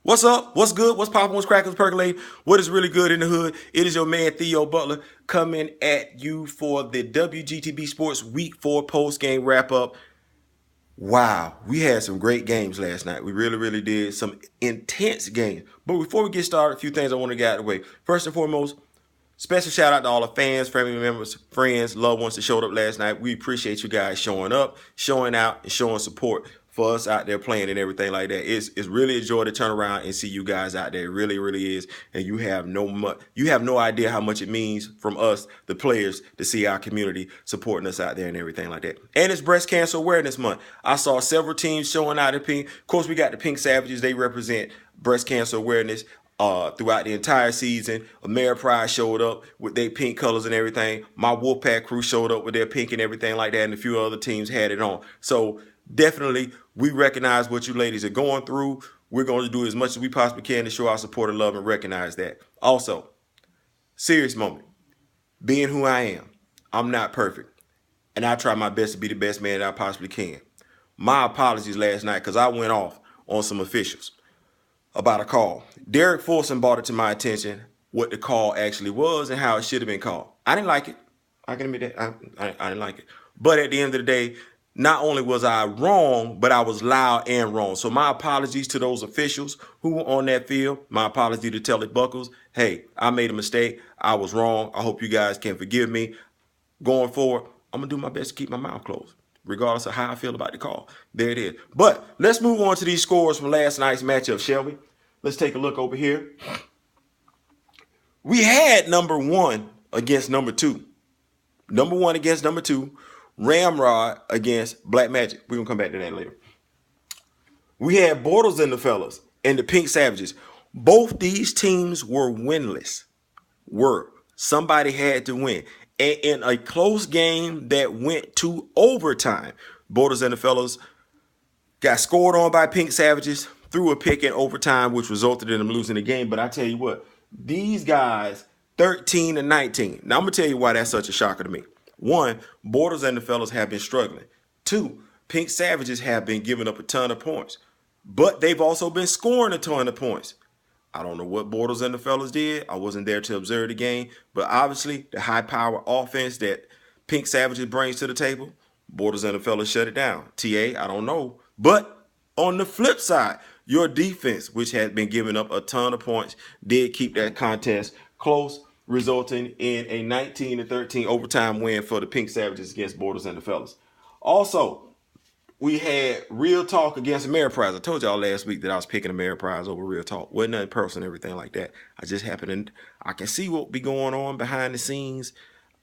What's up? What's good? What's poppin'? What's crackin'? What's percolating? What is really good in the hood? It is your man Theo Butler coming at you for the WGTB Sports Week 4 post-game wrap-up. Wow, we had some great games last night. We really did. Some intense games. But before we get started, a few things I want to get out of the way. First and foremost, special shout out to all the fans, family members, friends, loved ones that showed up last night. We appreciate you guys showing up, showing out, and showing support for us out there playing and everything like that. It's really a joy to turn around and see you guys out there. It really is. And you have no idea how much it means from us, the players, to see our community supporting us out there and everything like that. And it's Breast Cancer Awareness Month. I saw several teams showing out in pink. Of course, we got the Pink Savages. They represent breast cancer awareness throughout the entire season. Ameripride showed up with their pink colors and everything. My Wolfpack crew showed up with their pink and everything like that, and a few other teams had it on. So definitely, we recognize what you ladies are going through. We're going to do as much as we possibly can to show our support and love and recognize that. Also, serious moment. Being who I am, I'm not perfect, and I try my best to be the best man that I possibly can. My apologies last night because I went off on some officials about a call. Derek Forson brought it to my attention what the call actually was and how it should have been called. I didn't like it. I can admit that. I didn't like it. But at the end of the day, not only was I wrong, but I was loud and wrong. So my apologies to those officials who were on that field. My apology to Telly Buckles. Hey, I made a mistake. I was wrong. I hope you guys can forgive me. Going forward, I'm going to do my best to keep my mouth closed, regardless of how I feel about the call. There it is. But let's move on to these scores from last night's matchup, shall we? Let's take a look over here. We had number one against number two. Number one against number two. Ramrod against Black Magic. We're going to come back to that later. We had Bortles and the fellas and the Pink Savages. Both these teams were winless. Somebody had to win. And in a close game that went to overtime, Bortles and the fellas got scored on by Pink Savages, threw a pick in overtime, which resulted in them losing the game. But I tell you what, these guys, 13-19. Now, I'm going to tell you why that's such a shocker to me. One, Bortles and the fellas have been struggling. Two, Pink Savages have been giving up a ton of points. But they've also been scoring a ton of points. I don't know what Bortles and the fellas did. I wasn't there to observe the game. But obviously, the high-power offense that Pink Savages brings to the table, Bortles and the fellas shut it down. TA, I don't know. But on the flip side, your defense, which had been giving up a ton of points, did keep that contest close, resulting in a 19-13 overtime win for the Pink Savages against Bortles and the fellas. Also, we had Real Talk against Ameriprise. I told y'all last week that I was picking Ameriprise over Real Talk. Wasn't nothing personal, everything like that. I can see what be going on behind the scenes.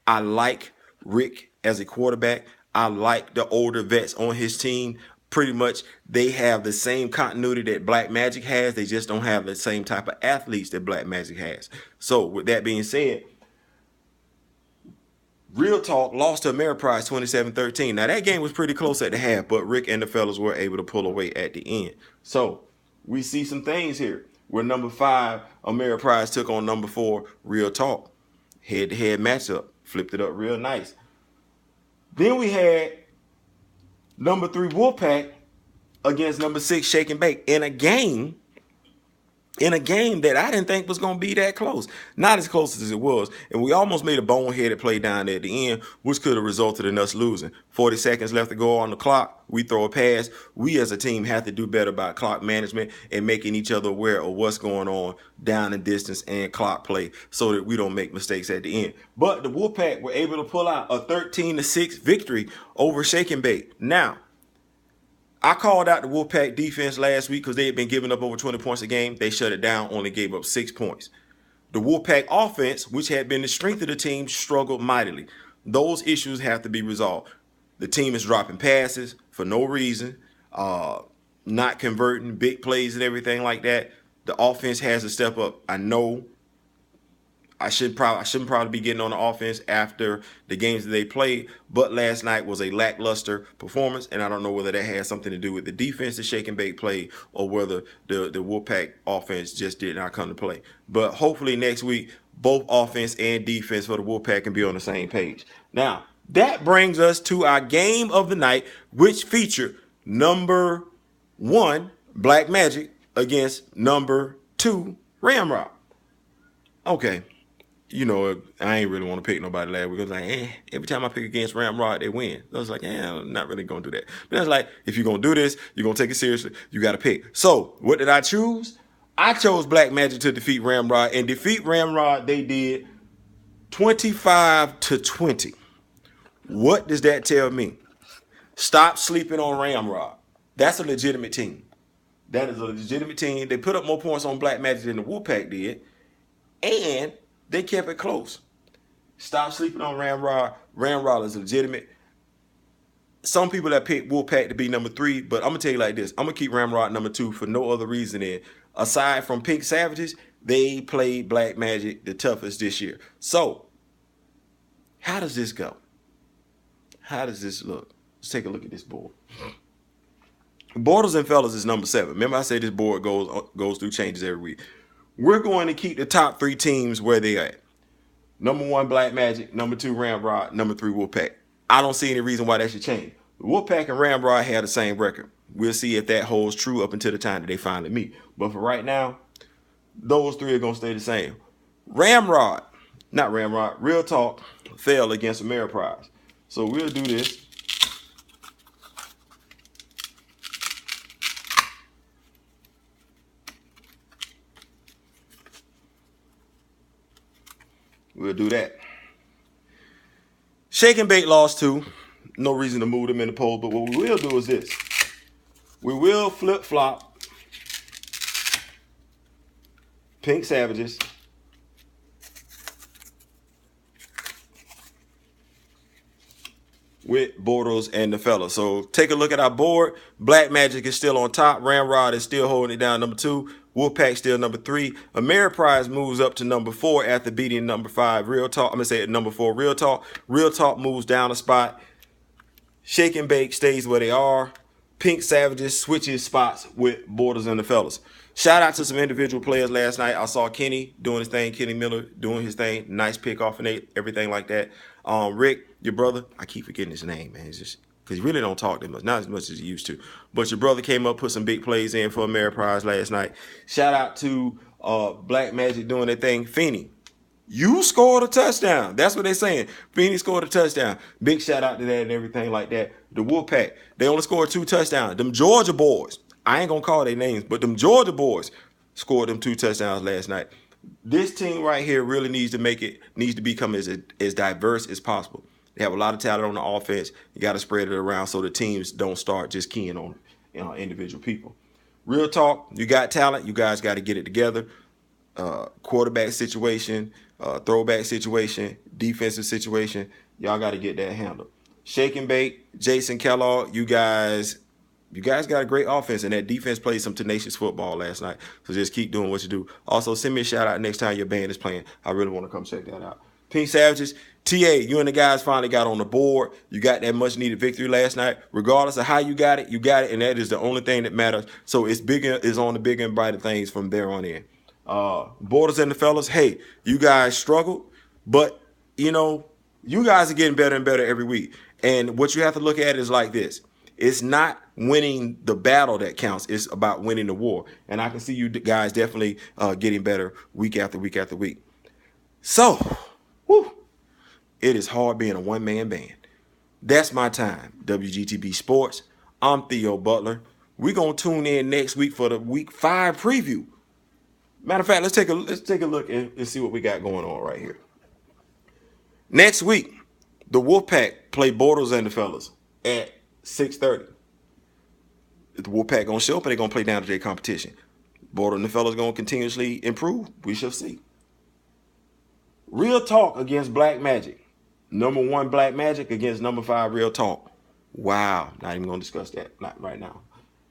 I like Rick as a quarterback. I like the older vets on his team. Pretty much they have the same continuity that Black Magic has. They just don't have the same type of athletes that Black Magic has. So with that being said, Real Talk lost to Ameriprise 27-13. Now that game was pretty close at the half, but Rick and the fellas were able to pull away at the end. So we see some things here where number 5, Ameriprise took on number 4, Real Talk. Head-to-head matchup. Flipped it up real nice. Then we had number 3 Wolfpack against number 6 Shake and Bake in a game that I didn't think was going to be that close. Not as close as it was. And we almost made a boneheaded play down there at the end, which could have resulted in us losing. 40 seconds left to go on the clock. We throw a pass. We as a team have to do better about clock management and making each other aware of what's going on down in distance and clock play so that we don't make mistakes at the end. But the Wolfpack were able to pull out a 13-6 victory over Shake and Bake. Now, I called out the Wolfpack defense last week because they had been giving up over 20 points a game. They shut it down, only gave up 6 points. The Wolfpack offense, which had been the strength of the team, struggled mightily. Those issues have to be resolved. The team is dropping passes for no reason, not converting big plays and everything like that. The offense has to step up. I know I shouldn't probably be getting on the offense after the games that they played, but last night was a lackluster performance, and I don't know whether that has something to do with the defense that Shake and Bake played or whether the Wolfpack offense just did not come to play. But hopefully next week, both offense and defense for the Wolfpack can be on the same page. Now, that brings us to our game of the night, which featured number 1, Black Magic, against number 2 Ramrod. Okay. You know, I ain't really want to pick nobody last week. I was like, every time I pick against Ramrod, they win. I was like, I'm not really going to do that. But I was like, if you're going to do this, you're going to take it seriously, you got to pick. So, what did I choose? I chose Black Magic to defeat Ramrod. And defeat Ramrod, they did 25-20. What does that tell me? Stop sleeping on Ramrod. That's a legitimate team. That is a legitimate team. They put up more points on Black Magic than the Wolfpack did. And they kept it close. Stop sleeping on Ramrod. Ramrod is legitimate. Some people that pick Wolfpack to be number 3, but I'm going to tell you like this. I'm going to keep Ramrod number 2 for no other reason than, aside from Pink Savages, they played Black Magic the toughest this year. So, how does this go? How does this look? Let's take a look at this board. Borders and Fellas is number 7. Remember I said this board goes through changes every week. We're going to keep the top 3 teams where they are. Number 1, Black Magic. Number 2, Ramrod. Number 3, Wolfpack. I don't see any reason why that should change. Wolfpack and Ramrod have the same record. We'll see if that holds true up until the time that they finally meet. But for right now, those 3 are going to stay the same. Real Talk fell against Ameriprise. So we'll do this. We'll do that. Shake and Bake lost 2. No reason to move them in the poll, but what we will do is this. We will flip-flop Pink Savages with Bortles and the Fellas. So take a look at our board. Black Magic is still on top. Ramrod is still holding it down, number 2. Wolfpack still number 3. Ameriprise moves up to number 4 after beating number 5 Real Talk. I'm going to say at number 4 Real Talk. Real Talk moves down a spot. Shake and Bake stays where they are. Pink Savages switches spots with Borders and the Fellas. Shout out to some individual players last night. I saw Kenny doing his thing. Kenny Miller doing his thing. Nice pick off and everything like that. Rick, your brother, I keep forgetting his name, man. It's just because he really don't talk that much, not as much as he used to. But your brother came up, put some big plays in for Ameriprise last night. Shout out to Black Magic doing their thing. Feeney, you scored a touchdown. That's what they're saying. Feeney scored a touchdown. Big shout out to that and everything like that. The Wolfpack, they only scored 2 touchdowns. Them Georgia boys, I ain't going to call their names, but them Georgia boys scored them 2 touchdowns last night. This team right here really needs to become as diverse as possible. They have a lot of talent on the offense. You got to spread it around so the teams don't start just keying on individual people. Real Talk, you got talent. You guys got to get it together. Quarterback situation, throwback situation, defensive situation. Y'all got to get that handled. Shake and Bake, Jason Kellogg, you guys got a great offense, and that defense played some tenacious football last night. So just keep doing what you do. Also, send me a shout out next time your band is playing. I really want to come check that out. Pink Savages, TA, you and the guys finally got on the board. You got that much needed victory last night. Regardless of how you got it, and that is the only thing that matters. So it's on the bigger and brighter things from there on in. Borders and the Fellas, hey, you guys struggled, but you guys are getting better and better every week. And what you have to look at is like this. It's not winning the battle that counts. It's about winning the war. And I can see you guys definitely getting better week after week after week. So, it is hard being a one-man band. That's my time. WGTB Sports. I'm Theo Butler. We're going to tune in next week for the Week 5 preview. Matter of fact, let's take a look and see what we got going on right here. Next week, the Wolfpack play Borders and the Fellas at 6:30. The Wolfpack going to show up and they're going to play down to their competition. Borders and the Fellas going to continuously improve. We shall see. Real Talk against Black Magic. Number 1 Black Magic against number 5 Real Talk. Wow. Not even going to discuss that. Not right now.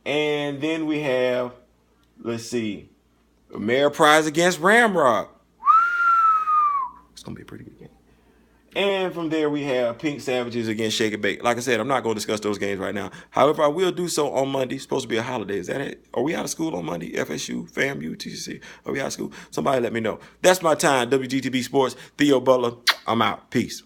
And then we have, let's see, Ameriprise against Ramrod. It's going to be a pretty good game. And from there, we have Pink Savages against Shake and Bake. Like I said, I'm not going to discuss those games right now. However, I will do so on Monday. It's supposed to be a holiday. Is that it? Are we out of school on Monday? FSU, FAMU, TCC? Are we out of school? Somebody let me know. That's my time. WGTB Sports. Theo Butler. I'm out. Peace.